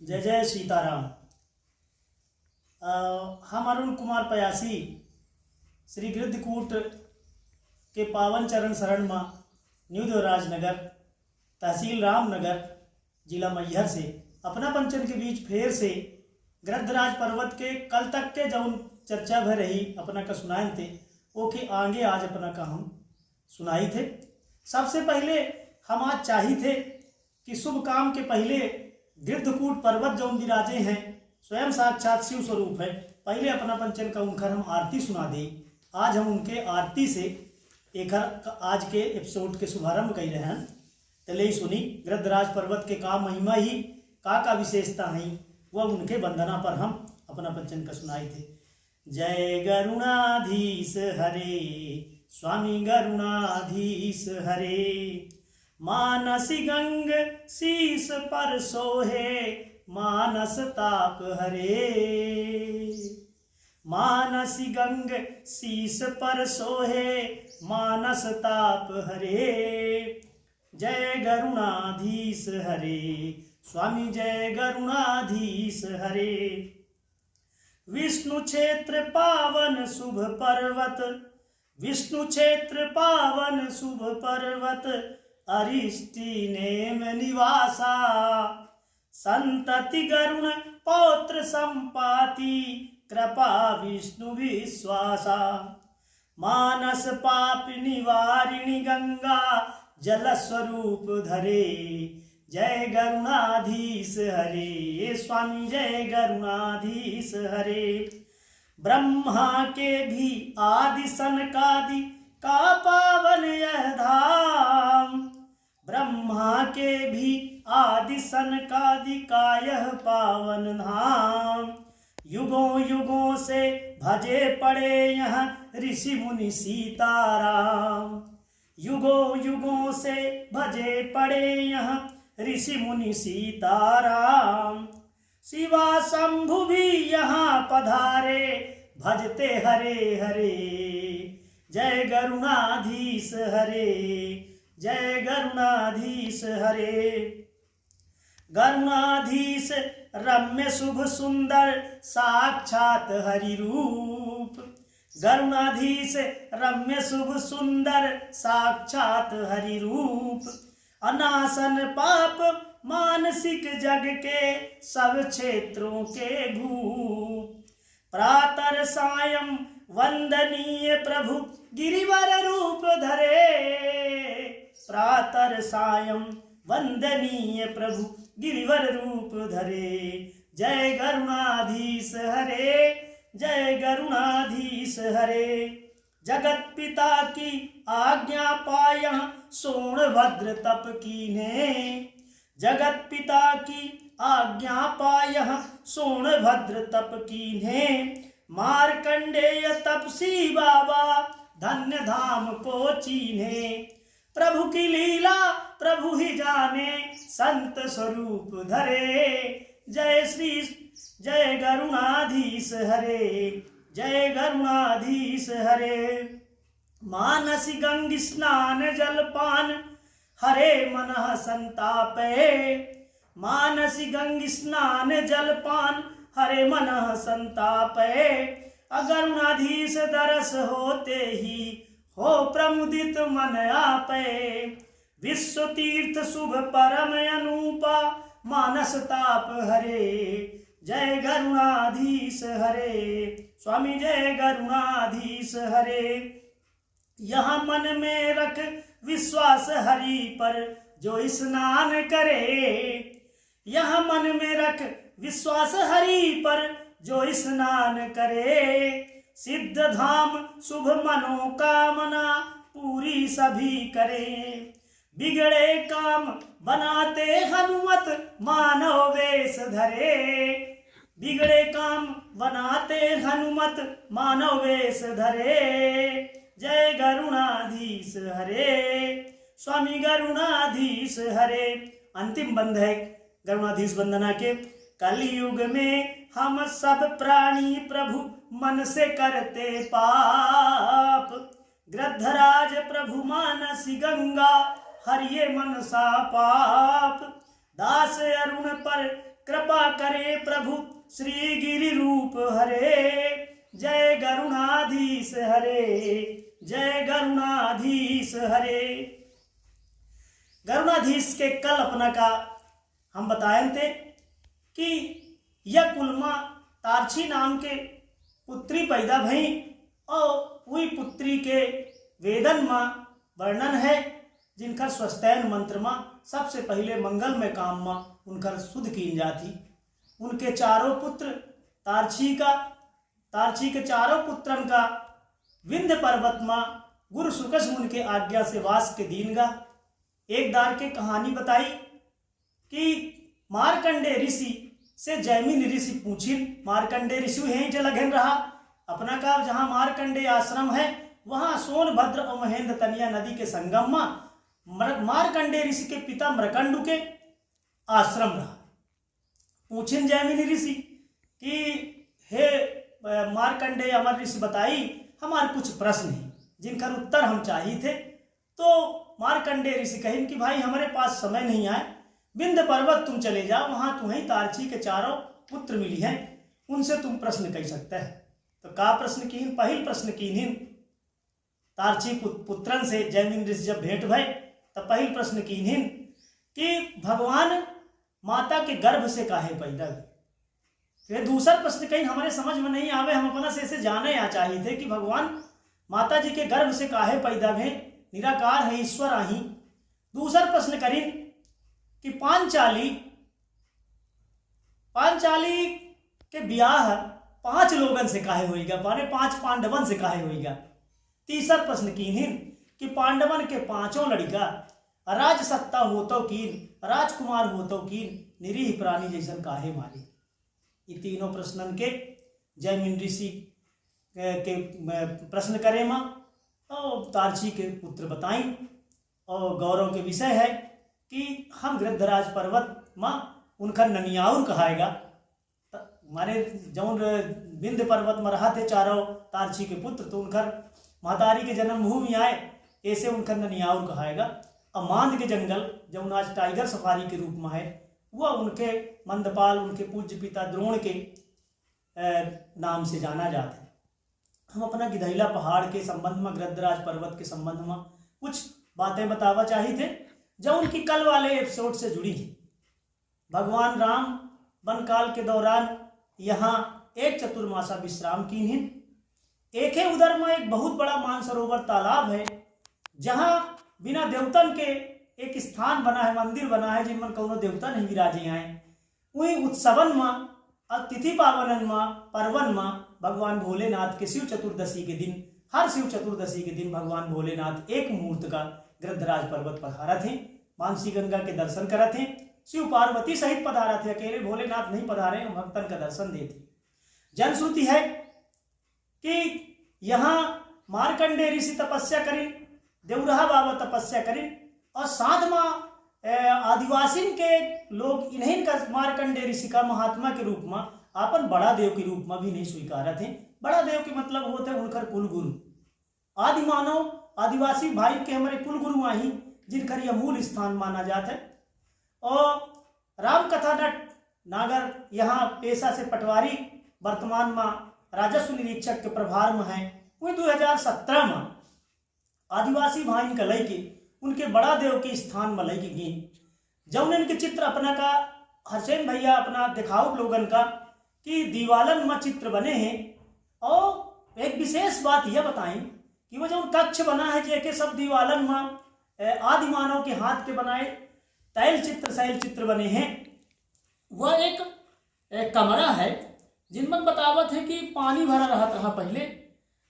जय जय सीताराम। हम अरुण कुमार पयासी श्री गृद्धकूट के पावन चरण शरण माँ न्यू देवराजनगर तहसील रामनगर जिला मैहर से अपना पंचन के बीच फेर से गृद्धराज पर्वत के कल तक के जौन चर्चा भर रही अपना का सुनाए थे वो के आगे आज अपना का हम सुनाई थे। सबसे पहले हम आज चाही थे कि शुभ काम के पहले गृद्धकूट पर्वत जौन विराजे हैं स्वयं साक्षात शिव स्वरूप है, पहले अपना पंचन का उनका हम आरती सुना दे। आज हम उनके आरती से एक आज के एपिसोड के शुभारंभ कर रहे हैं। तले ही सुनी गृद्धराज पर्वत के का महिमा ही का विशेषता है वह उनके वंदना पर हम अपना पंचन का सुनाई थे। जय गरुणाधीश हरे स्वामी गरुणाधीश हरे, मानसी गंग शीस पर सोहे मानस ताप हरे, मानसी गंग शीस पर सोहे मानस ताप हरे। जय गरुणाधीश हरे स्वामी जय गरुणाधीश हरे। विष्णु क्षेत्र पावन शुभ पर्वत, विष्णु क्षेत्र पावन शुभ पर्वत अरिष्टि नेम निवासा, संतति गरुण पौत्र संपाति कृपा विष्णु विश्वासा। मानस पाप निवारिणी गंगा जल स्वरूप धरे, जय गरुणाधीश हरे स्वामी जय गरुणाधीश हरे। ब्रह्मा के भी आदि सनकादि का पावन यह धाम, ब्रह्मा के भी आदि सनकादि का यह पावन धाम। युगों युगों से भजे पड़े यहाँ ऋषि मुनि सीताराम, युगों युगों से भजे पड़े यहाँ ऋषि मुनि सीताराम। शिवा शंभु भी यहाँ पधारे भजते हरे हरे, जय गरुणाधीश हरे जय गरुणाधीश हरे। गरुणाधीश रम्य शुभ सुंदर साक्षात हरि रूप, गरुणाधीश रम्य शुभ सुंदर साक्षात हरि रूप। अनासन पाप मानसिक जग के सब क्षेत्रों के भूप, प्रातः सायं वंदनीय प्रभु गिरिवर रूप धरे, प्रातः सायं वंदनीय प्रभु गिरिवर रूप धरे। जय गरुणाधीश हरे जय गरुणाधीश हरे। जगत पिता की आज्ञा पाया सोनभद्र तप कीन्हे, जगत पिता की आज्ञा पाया सोनभद्र तप कीन्हे। मार्कंडेय तपसी बाबा धन्य धाम को चीन्हे, प्रभु की लीला प्रभु ही जाने संत स्वरूप धरे। जय श्री जय गरुणाधीश हरे जय गरुणाधीश हरे। मानसी गंग स्नान जलपान हरे मनः संतापे, मानसी गंग स्नान जलपान हरे मनः संतापे। अगरुणाधीश दरस होते ही हो प्रमुदित मन आपे, विश्व तीर्थ शुभ परम अनूपा मानस ताप हरे। जय गरुणाधीश हरे स्वामी जय गरुणाधीश हरे। यहाँ मन में रख विश्वास हरि पर जो स्नान करे, यहाँ मन में रख विश्वास हरि पर जो स्नान करे। सिद्ध धाम शुभ मनोकामना पूरी सभी करे, बिगड़े काम बनाते हनुमत मानव वेश धरे, बिगड़े काम बनाते हनुमत मानव वेश धरे। जय गरुणाधीश हरे स्वामी गरुणाधीश हरे। अंतिम बंध है गरुणाधीश वंदना के। कलयुग में हम सब प्राणी प्रभु मन से करते पाप, गृद्धराज प्रभु मानसी गंगा हरिये मनसा पाप। दास अरुण पर कृपा करे प्रभु श्री गिरि रूप हरे। जय गरुणाधीश हरे, जय गरुणाधीश हरे। गरुणाधीश के कल्पना का हम बताए थे कि यह कुलमा तारछी नाम के पुत्री पैदा भई और वही पुत्री के वेदन में वर्णन है, जिनका स्वस्त्ययन मंत्र में सबसे पहले मंगलमय काम में उनका शुद्ध की जाती। उनके चारों पुत्र तारछी के चारों पुत्रन का विंध्य पर्वत में गुरु सुकस मुनि के आज्ञा से वास के दीन गा। एक दार के कहानी बताई कि मार्कंडे ऋषि से जैमिनी ऋषि पूछी। मार्कंडे ऋषि है जो लगन रहा अपना का, जहाँ मार्कंडे आश्रम है वहाँ सोनभद्र और महेंद्र तनिया नदी के संगम में मार्कंडे ऋषि के पिता मृकंडु के आश्रम रहा। पूछिन जैमिनी ऋषि कि हे मार्कंडे अमर ऋषि बताई हमारे कुछ प्रश्न हैं जिनका उत्तर हम चाहिए थे। तो मार्कंडे ऋषि कहें कि भाई हमारे पास समय नहीं आए, विंध्य पर्वत तुम चले जाओ, वहां तुम्हें तारछी के चारों पुत्र मिली हैं, उनसे तुम प्रश्न कह सकते हैं। तो का प्रश्न की पहल प्रश्न की तारछी पुत्रन से जैमिनी ऋषि जब भेंट भय तब पहल प्रश्न की कि भगवान माता के गर्भ से काहे पैदा हुए। फिर दूसरा प्रश्न कहीं हमारे समझ में नहीं आवे, हम अपना से जाने या चाहिए थे कि भगवान माता जी के गर्भ से काहे पैदा हुए, निराकार है ईश्वर आही। दूसरा प्रश्न करें कि पांचाली के ब्याह 5 लोगन से काहे होएगा, माने 5 पांडवन से काहे होएगा। तीसरा प्रश्न कीन कि पांडवन के 5 लड़का राज सत्ता होतो कीन, राजकुमार होतो कीन, निरीह प्राणी जैसन काहे मारे। ये तीनों प्रश्नन के जैमिनी ऋषि के प्रश्न करे माँ और तारछी के पुत्र बताई। और गौरव के विषय है कि हम गृद्धराज पर्वत माँ उनका ननियाउर कहाएगा। मारे जौन विंध्य पर्वत में रहा थे चारों तारछी के पुत्र, तो उनका महतारी के जन्मभूमि आए, ऐसे उनका ननियाउर कहाएगा। अमांद के जंगल जौन आज टाइगर सफारी के रूप में है, वह उनके मंदपाल उनके पूज्य पिता द्रोण के नाम से जाना जाता है। हम अपना गिधैला पहाड़ के संबंध में, गृद्धराज पर्वत के संबंध में कुछ बातें बतावा चाहिए थे जो उनकी कल वाले एपिसोड से जुड़ी हैं। भगवान राम वन काल के दौरान यहाँ एक चतुर्मासा विश्राम की हैं। एक ही उधर में एक बहुत बड़ा मानसरोवर तालाब है, जहाँ बिना देवतन के एक स्थान बना है, मंदिर बना है, जिनमें कौनो देवता नहीं विराजे आए। वही उत्सवन में, तिथि पावनन में, पर्वन में भगवान भोलेनाथ के शिव चतुर्दशी के दिन, हर शिव चतुर्दशी के दिन भगवान भोलेनाथ एक मुहूर्त का गृद्धराज पर्वत पधारा थे, मानसी गंगा के दर्शन करा थे, शिव पार्वती सहित पधारा थे, अकेले भोलेनाथ नहीं पधारे, भक्तन का दर्शन देते। जनश्रुति है कि यहाँ मार्कंडे ऋषि तपस्या करें, देवरहा बाबा तपस्या करें, और साथ में आदिवासी के लोग इन्हीं का मार्कंडे ऋषि का महात्मा के रूप में, अपन बड़ा देव के रूप में भी नहीं स्वीकार थे। बड़ा देव के मतलब होते हैं उनकर कुलगुरु, आदि मानव आदिवासी भाई के हमारे कुलगुरु आही, जिनकर यह मूल स्थान माना जाता है। और राम कथा नट नागर यहाँ पेशा से पटवारी, वर्तमान में राजस्व निरीक्षक के प्रभार में है। वही 2017 में आदिवासी भाई का लय के उनके बड़ा देव के स्थान में लय के गई, जब इनके चित्र अपना का हरसेन भैया अपना दिखाओ लोगन का कि दीवालन में चित्र बने हैं। और एक विशेष बात यह बताएं कि वो जो कक्ष बना है, जेके सब दीवालन में आदि मानव के हाथ के बनाए तैल चित्र शैल चित्र बने हैं। वह एक कमरा है जिनमें बतावत है कि पानी भरा रहत रहा पहले,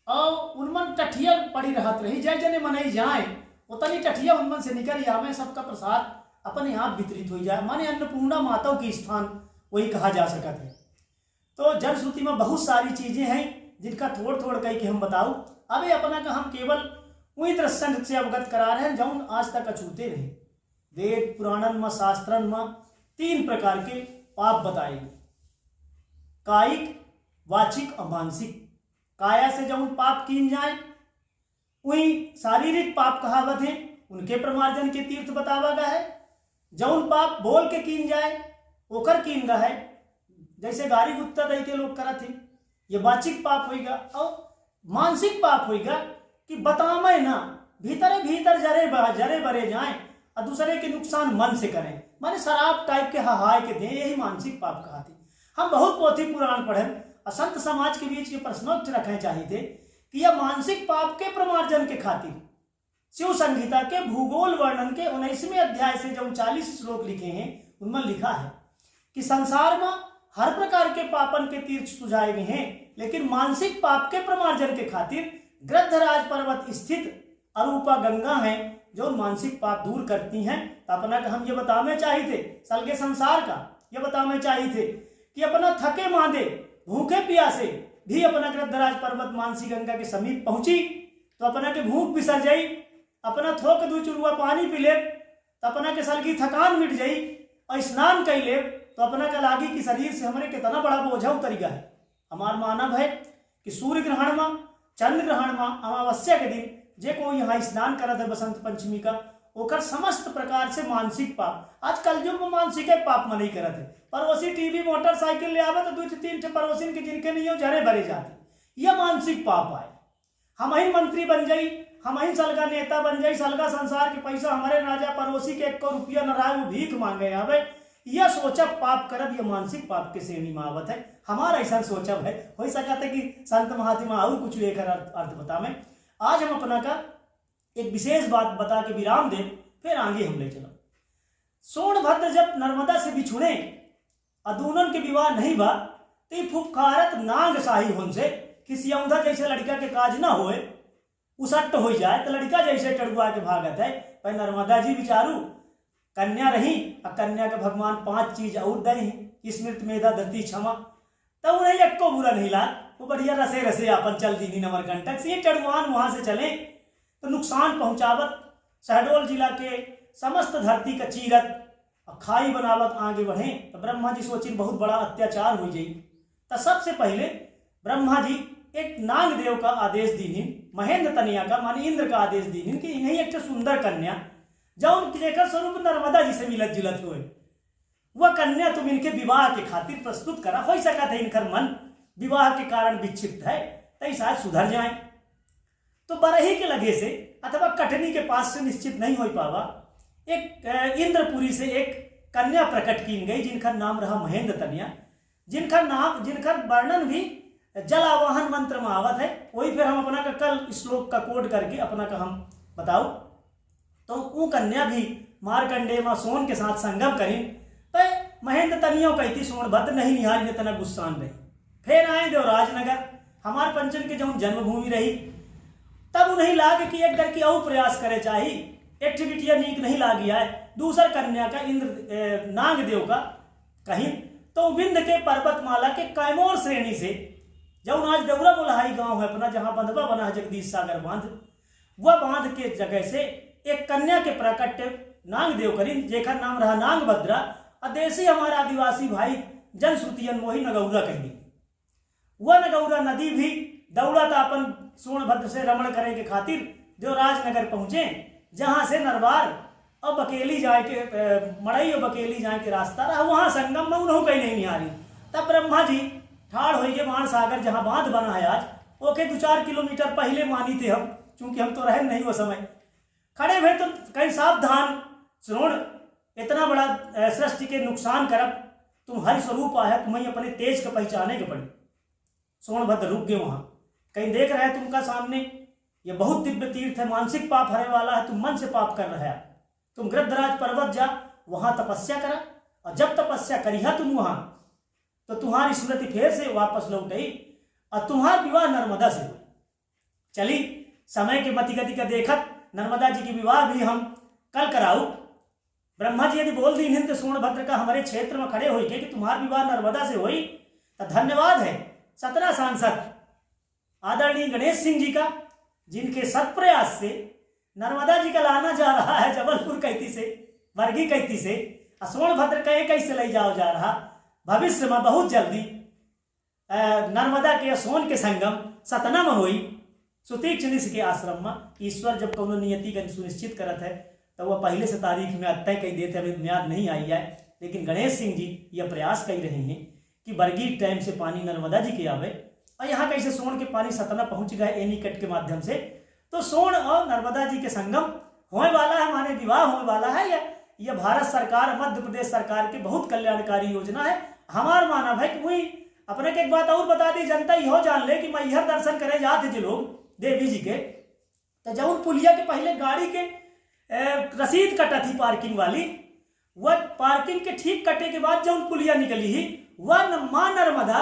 और उनमन टठिया पड़ी रहत रही, जय जने मनई जाए उतनी टठिया उनमन से निकल आवे, सबका प्रसाद अपने आप वितरित हो जाए, माने अन्नपूर्णा माताओं की स्थान वही कहा जा सकता है। तो जनश्रुति में बहुत सारी चीजें हैं जिनका थोड़ थोड़ कह के हम बताऊँ। अभी अपना का हम केवल वही दृष्टांत से अवगत करा रहे हैं जौन आज तक अछूते रहे। वेद पुराणन में शास्त्रन में 3 प्रकार के पाप बताए, कायिक, वाचिक और मानसिक। काया से जौन पाप कीन जाए वही शारीरिक पाप कहावत है, उनके प्रमार्जन के तीर्थ बतावा गया है। जौन पाप बोल के कीन जाए ओकर कीन है, जैसे गाड़ी गुत्ता दई के लोग करत थे, ये वाचिक पाप होगा। और मानसिक पाप होगा कि बतावे ना, भीतरे भीतर जरे बरे जाए और दूसरे के नुकसान मन से करें, माने शराब टाइप के हहाय के दें, यही मानसिक पाप कहते। हम बहुत पोथी पुराण पढ़े और संत समाज के बीच के प्रश्नोत्तर रखने चाहिए थे कि यह मानसिक पाप के प्रमार्जन के खातिर शिव संहिता के भूगोल वर्णन के 19वें अध्याय से जो 40 श्लोक लिखे हैं उनमें लिखा है कि संसार में हर प्रकार के पापन के तीर्थ सुझाए गए हैं, लेकिन मानसिक पाप के प्रमार्जन के खातिर गृद्धराज पर्वत स्थित अरूपा गंगा है जो मानसिक पाप दूर करती हैं। तो अपना हम ये बताने चाहिए थे, सलगे संसार का ये बताने चाहिए थे कि अपना थके मांदे भूखे प्यासे भी अपना गृद्धराज पर्वत मानसी गंगा के समीप पहुंची तो अपना के भूख बिसर जाई, अपना थोक दू चुरुआ पानी पी ले तो अपना के सलगी थकान मिट जाई, और स्नान कर ले तो अपना का लागी कि शरीर से हमारे कितना बड़ा बोझा उतर गया है। हमार मानव है कि सूर्य ग्रहण में, चंद्र ग्रहण में, अमावस्या के दिन जे कोई यहाँ स्नान करत है बसंत पंचमी का, ओकर समस्त प्रकार से मानसिक पाप, आजकल जो मानसिक पाप में नहीं करत है, पड़ोसी टीवी मोटरसाइकिल ले आवे तो 2-3 पड़ोसिन के जिनके नहीं हो जरे भरे जाते, यह मानसिक पाप आए। हम ही मंत्री बन जाई, हम ही सलगा नेता बन जाई, सलगा संसार के पैसा हमारे राजा पड़ोसी के 1 रुपया न रहा, वो भीख मांगे आवे, यह सोचा पाप करब, यह मानसिक पाप के श्रेणी में आवत है। हमारा ऐसा सोचब है, हो सकता है कि संत महात्मा और कुछ एक अर्थ बतावे। आज हम अपना का एक विशेष बात बता के विराम दे, फिर आगे हम ले चलो। सोनभद्र जब नर्मदा से बिछुड़े अदूनन के विवाह नहीं बा तो फुफकारत नाग शाही होन से खिसियौंधा जैसे लड़का के काज ना होए उसट हो जाए तो लड़का जैसे टड़ुआ के भागत है। पर नर्मदा जी बिचारू कन्या रही और कन्या के भगवान 5 चीज और दई, स्मृत मेधा धरती क्षमा, तब उन्हें एक को बुरा नहीं ला, वो बढ़िया रसे रसे अपन चल दी नमर कंटक से टड़ुआन वहां से चले तो नुकसान पहुंचावत शहडोल जिला के समस्त धरती का चीरत खाई बनावत आगे बढ़े। तो ब्रह्मा जी सोचिन बहुत बड़ा अत्याचार हो जाई। तो सबसे पहले ब्रह्मा जी एक नाग देव का आदेश दीनिन, महेंद्र तनिया का माने इंद्र का आदेश दीनिन कि इन्हें एक सुंदर कन्या जौन जेकर स्वरूप नर्मदा जी से मिलत जुलत हुए, वह कन्या तुम इनके विवाह के खातिर प्रस्तुत करा। हो सका था इनकर मन विवाह के कारण विक्षिप्त है तो शायद सुधर जाए। तो बरही के लगे से अथवा कटनी के पास से निश्चित नहीं हो पावा, एक इंद्रपुरी से एक कन्या प्रकट की गई जिनका नाम रहा महेंद्र तनिया, जिनका वर्णन भी जल आवाहन मंत्र में आवत है। वही फिर हम अपना का कल श्लोक का कोड करके अपना का हम बताओ। तो वो कन्या भी मारकंडे में सोन के साथ संगम करी तो महेंद्र तनियों कहती सोनभद्र नहीं निहारी ने तना गुस्सान रही। फिर आए देवराजनगर, हमार पंचन के जो जन्मभूमि रही, तब उन्हें लागे कि एक घर की और प्रयास करे चाहिए, एक्टिविटिया नीक नहीं लागी आए। दूसर कन्या का इंद्र नाग देव का कहीं तो विंध्य के पर्वतमाला के कैमोर श्रेणी से जब आज देवरा मुलहाई गांव है अपना, जहां बंधवा बना है जगदीश सागर बांध, वह बांध के जगह से एक कन्या के प्राकट्य नाग देव करी जेकर नाम रहा नागभद्रा। अदेशी हमारा आदिवासी भाई जनश्रुतियन मोही नगौरा कहेंगे। वह नगौरा नदी भी दौड़ा था अपन सोनभद्र से रमण करे के खातिर देवराजनगर पहुंचे, जहां से नरवार और बकेली जाए के मड़ई और बकेली जाए के रास्ता रहा, वहां संगम में उन्हों कहीं नहीं निहारी। तब ब्रह्मा जी ठाड़ हो गए बाण सागर जहां बांध बना है आज, ओके 2-4 किलोमीटर पहले मानी थे हम, चूंकि हम तो रहे नहीं वो समय खड़े हुए तो कहीं सावधान श्रोण, इतना बड़ा सृष्टि के नुकसान करब, तुम हरि स्वरूप है, तुम्हें अपने तेज को पहचाने के पड़ी। सोनभद्र रुक गए वहां, कहीं देख रहे तुमका सामने ये बहुत दिव्य तीर्थ है, मानसिक पाप हरे वाला है, तुम मन से पाप कर रहे है, तुम गृद्धराज पर्वत जा वहां तपस्या करा, और जब तपस्या करिहा तुम वहां तो तुम्हारी स्मृति फिर से वापस लौट आई और तुम्हारा विवाह नर्मदा से हो। चली समय के मति गति का देखत नर्मदा जी की विवाह भी हम कल कराऊ। ब्रह्मा जी यदि बोल दी तो सोनभद्र का हमारे क्षेत्र में खड़े हुई कि तुम्हारा विवाह नर्मदा से हुई, तो धन्यवाद है 17 सांसद आदरणीय गणेश सिंह जी का, जिनके सत प्रयास से नर्मदा जी का लाना जा रहा है जबलपुर कैती से, वर्गी कैती से, सोनभद्र कहे कैसे ले जाओ जा रहा। भविष्य में बहुत जल्दी नर्मदा के सोन के संगम सतना में हुई सुतीक्ष ऋषि के आश्रम में। ईश्वर जब कौनो नियति का सुनिश्चित करत है तो वह पहले से तारीख में तय कर देते, अभी म्याद नहीं आई है। लेकिन गणेश सिंह जी यह प्रयास कर रहे हैं कि बरगी टाइम से पानी नर्मदा जी के आवे, और यहाँ कैसे सोन के पानी सतना पहुंच गए एनीकट के माध्यम से, तो सोन और नर्मदा जी के संगम होने वाला है, माने विवाह होने वाला है। यह भारत सरकार, मध्य प्रदेश सरकार की बहुत कल्याणकारी योजना है। हमार मानव है कि वही अपने के एक बात और बता दी, जनता यहो जान ले कि मैहर दर्शन करे जाते जो लोग देवी जी के, तो जब पुलिया के पहले गाड़ी के रसीद कटा थी पार्किंग वाली, वह पार्किंग के ठीक कटे के बाद जब पुलिया निकली ही, वह मां नर्मदा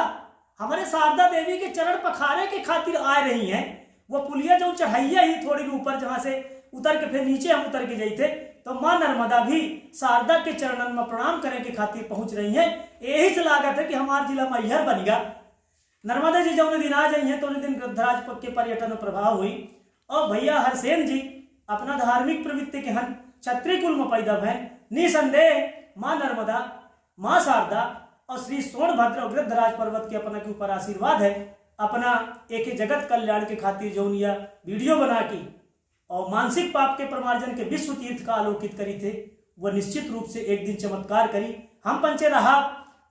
हमारे शारदा देवी के चरण पखारे के खातिर आ रही हैं। वह पुलिया जो चढ़ाइया ही थोड़ी ऊपर, जहां से उतर के फिर नीचे हम उतर के जाते थे, तो मां नर्मदा भी शारदा के चरणन में प्रणाम करने के खातिर पहुंच रही हैं। यही से लागत है कि हमारा जिला मैहर बनेगा। नर्मदा जी जो दिन आ जाई हैं तो उन्हें दिन गृद्धराज के पर्यटन में प्रभाव हुई। और भैया हरसेन जी अपना धार्मिक प्रवृत्ति के हन क्षत्रिय कुल में पैदा भय, निसंदेह मां नर्मदा, मां शारदा और श्री सोनभद्र और गृद्धराज पर्वत के अपना के ऊपर आशीर्वाद है। अपना एक जगत कल्याण के खातिर जो यह वीडियो बना की और मानसिक पाप के प्रमार्जन के विश्व तीर्थ का आलोकित करी थे, वह निश्चित रूप से एक दिन चमत्कार करी। हम पंचे रहा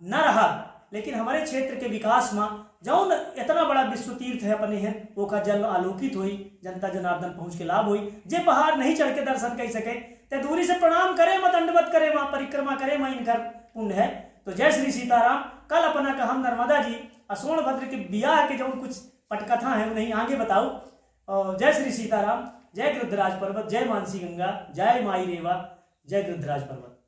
न रहा, लेकिन हमारे क्षेत्र के विकास में जौन इतना बड़ा विश्व तीर्थ है अपने हैं, वो का जल आलोकित हुई, जनता जनार्दन पहुंच के लाभ हुई। जे पहाड़ नहीं चढ़ के दर्शन कर सके तो दूरी से प्रणाम करे, मत दंडवत करे, वहां परिक्रमा करे, वहां इनकर पुण्य है। तो जय श्री सीताराम। कल अपना का हम नर्मदा जी सोनभद्र के बियाह के जो कुछ पटकथा है उन्हें आगे बताओ। और जय श्री सीताराम, जय गृद्धराज पर्वत, जय मानसी गंगा, जय माई रेवा, जय गृद्धराज पर्वत।